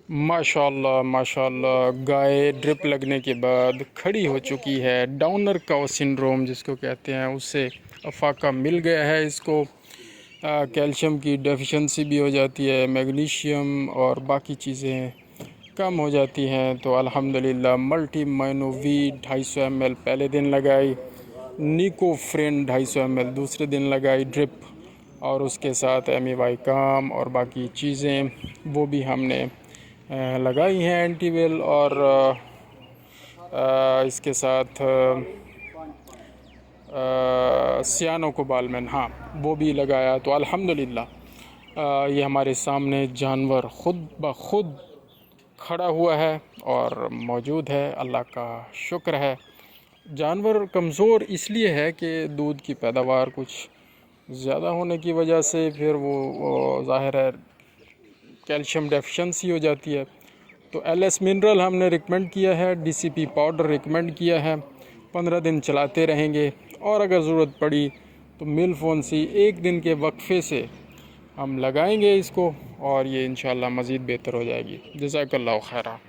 माशाल्लाह माशाल्लाह, गाय ड्रिप लगने के बाद खड़ी हो चुकी है। डाउनर काउ सिंड्रोम जिसको कहते हैं, उससे अफाका मिल गया है इसको। कैल्शियम की डेफिशिएंसी भी हो जाती है, मैग्नीशियम और बाकी चीज़ें कम हो जाती हैं। तो अल्हम्दुलिल्लाह मल्टी माइनोवी 250 ml पहले दिन लगाई, निको फ्रेंड 250 ml दूसरे दिन लगाई ड्रिप, और उसके साथ एमी काम और बाकी चीज़ें वो भी हमने लगाई हैं एंटीवेल। और इसके साथ सियानो कोबालमेन, हाँ वो भी लगाया। तो अल्हम्दुलिल्लाह ये हमारे सामने जानवर खुद ब खुद खड़ा हुआ है और मौजूद है, अल्लाह का शुक्र है। जानवर कमज़ोर इसलिए है कि दूध की पैदावार कुछ ज़्यादा होने की वजह से फिर वो ज़ाहिर है कैल्शियम डेफिशिएंसी हो जाती है। तो एलएस मिनरल हमने रिकमेंड किया है, डीसीपी पाउडर रिकमेंड किया है। 15 दिन चलाते रहेंगे, और अगर ज़रूरत पड़ी तो मिल्फोनसी 1 दिन के वक्फे से हम लगाएंगे इसको, और ये इंशाल्लाह मज़ीद बेहतर हो जाएगी। जज़ाकल्लाहु खैरा।